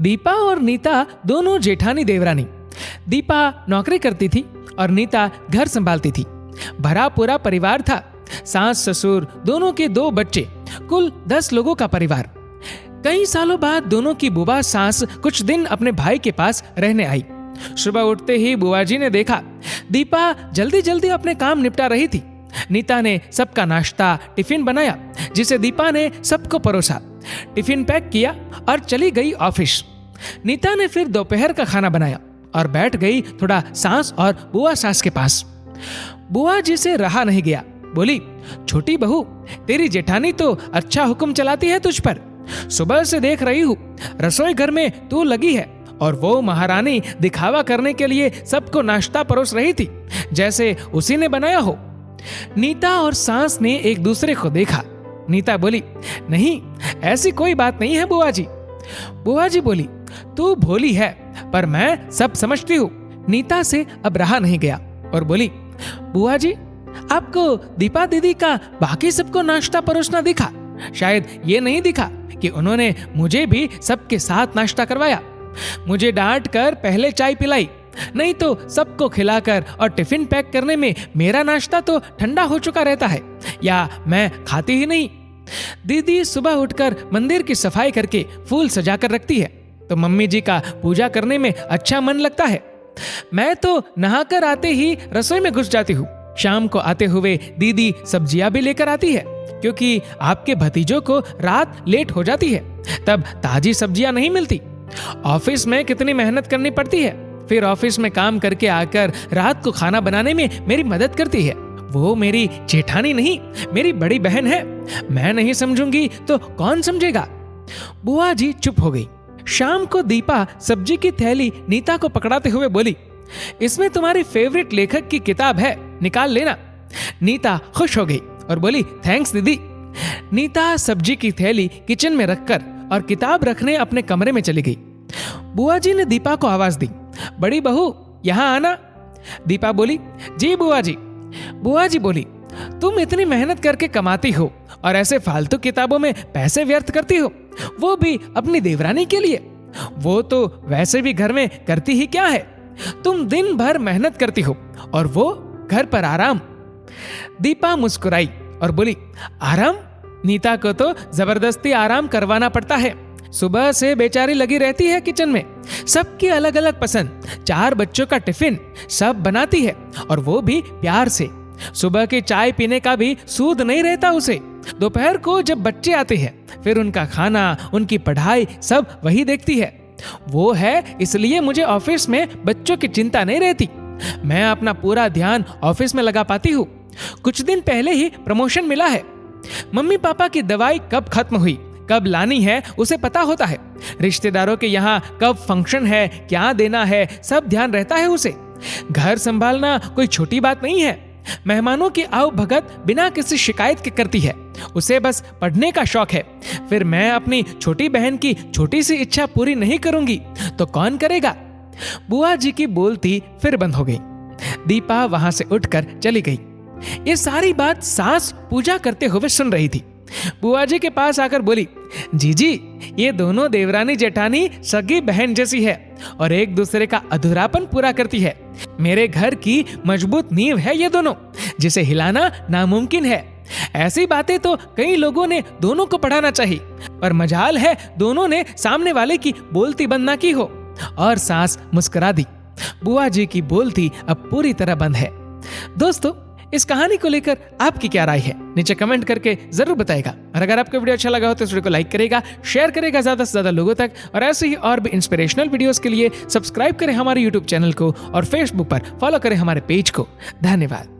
दीपा और नीता दोनों जेठानी देवरानी। दीपा नौकरी करती थी और नीता घर संभालती थी। भरा पूरा परिवार था, सास ससुर दोनों के 2 बच्चे, कुल 10 लोगों का परिवार। कई सालों बाद दोनों की बुआ सास कुछ दिन अपने भाई के पास रहने आई। सुबह उठते ही बुआ जी ने देखा दीपा जल्दी जल्दी अपने काम निपटा रही थी। नीता ने सबका नाश्ता टिफिन बनाया, जिसे दीपा ने सबको परोसा। टिफिन पैक किया और चली गई ऑफिस। नीता ने फिर दोपहर का खाना बनाया और बैठ गई थोड़ा सास और बुआ सास के पास। बुआ जी से रहा नहीं गया, बोली, छोटी बहू, तेरी जेठानी तो अच्छा हुक्म चलाती है तुझ पर। सुबह से देख रही हूँ रसोई घर में तू लगी है और वो महारानी दिखावा करने के लिए सबको नाश्ता परोस रही थी, जैसे उसी ने बनाया हो। नीता और सास ने एक दूसरे को देखा। नीता बोली, नहीं, ऐसी कोई बात नहीं है बुआ जी। बुआ जी बोली, तू भोली है पर मैं सब समझती हूँ। नीता से अब रहा नहीं गया और बोली, बुआ जी, आपको दीपा दीदी का बाकी सबको नाश्ता परोसना दिखा? शायद ये नहीं दिखा कि उन्होंने मुझे भी सबके साथ नाश्ता करवाया, मुझे डांट कर पहले चाय पिलाई, नहीं तो सबको खिलाकर और टिफिन पैक करने में मेरा नाश्ता तो ठंडा हो चुका रहता है या मैं खाती ही नहीं। दीदी सुबह उठकर मंदिर की सफाई करके फूल सजाकर रखती है तो मम्मी जी का पूजा करने में अच्छा मन लगता है। मैं तो नहाकर आते ही रसोई में घुस जाती हूँ। शाम को आते हुए दीदी सब्जियां भी लेकर आती है, क्योंकि आपके भतीजों को रात लेट हो जाती है, तब ताजी सब्जियां नहीं मिलती। ऑफिस में कितनी मेहनत करनी पड़ती है, फिर ऑफिस में काम करके आकर रात को खाना बनाने में मेरी मदद करती है। वो मेरी जेठानी नहीं, मेरी बड़ी बहन है। मैं नहीं समझूंगी तो कौन समझेगा? बुआ जी चुप हो गई। शाम को दीपा सब्जी की थैली नीता को पकड़ाते हुए बोली, इसमें तुम्हारी फेवरेट लेखक की किताब है, निकाल लेना। नीता खुश हो गई और बोली, थैंक्स दीदी। नीता सब्जी की थैली किचन में रखकर और किताब रखने अपने कमरे में चली गई। बुआ जी ने दीपा को आवाज दी, बड़ी बहू यहां आना। दीपा बोली, जी बुआ जी। बुआ जी बोली, तुम इतनी मेहनत करके कमाती हो और ऐसे फालतू किताबों में पैसे व्यर्थ करती हो, वो भी अपनी देवरानी के लिए। वो तो वैसे भी घर में करती ही क्या है, तुम दिन भर मेहनत करती हो और वो घर पर आराम। दीपा मुस्कुराई और बोली, आराम? नीता को तो जबरदस्ती आराम करवाना पड़ता है। सुबह से बेचारी लगी रहती है किचन में, सबकी अलग अलग पसंद, 4 बच्चों का टिफिन सब बनाती है और वो भी प्यार से। सुबह की चाय पीने का भी सूद नहीं रहता उसे। दोपहर को जब बच्चे आते हैं फिर उनका खाना, उनकी पढ़ाई सब वही देखती है। वो है इसलिए मुझे ऑफिस में बच्चों की चिंता नहीं रहती। मैं अपना पूरा ध्यान ऑफिस में लगा पाती हूँ। कुछ दिन पहले ही प्रमोशन मिला है। मम्मी पापा की दवाई कब खत्म हुई, कब लानी है उसे पता होता है। रिश्तेदारों के यहाँ कब फंक्शन है, क्या देना है, सब ध्यान रहता है उसे। घर संभालना कोई छोटी बात नहीं है। मेहमानों की आओ भगत बिना किसी शिकायत के करती है। उसे बस पढ़ने का शौक है। फिर मैं अपनी छोटी बहन की छोटी सी इच्छा पूरी नहीं करूंगी तो कौन करेगा? बुआ जी की बोलती फिर बंद हो गई। दीपा वहां से उठकर चली गई। ये सारी बात सास पूजा करते हुए सुन रही थी। बुआ जी के पास आकर बोली, जीजी, ये दोनों देवरानी जेठानी सगी बहन जैसी है और एक दूसरे का अधूरापन पूरा करती है। मेरे घर की मजबूत नींव है ये दोनों, जिसे हिलाना नामुमकिन है। ऐसी बातें तो कई लोगों ने दोनों को पढ़ाना चाहिए, पर मजाल है दोनों ने सामने वाले की बोलती बंद ना की हो। और सास मुस्कुरा दी। बुआ जी की बोलती अब पूरी तरह बंद है। दोस्तों, इस कहानी को लेकर आपकी क्या राय है, नीचे कमेंट करके जरूर बताएगा। और अगर आपको वीडियो अच्छा लगा हो तो इस वीडियो को लाइक करेगा, शेयर करेगा ज्यादा से ज्यादा लोगों तक। और ऐसे ही और भी इंस्पिरेशनल वीडियोस के लिए सब्सक्राइब करें हमारे यूट्यूब चैनल को और फेसबुक पर फॉलो करें हमारे पेज को। धन्यवाद।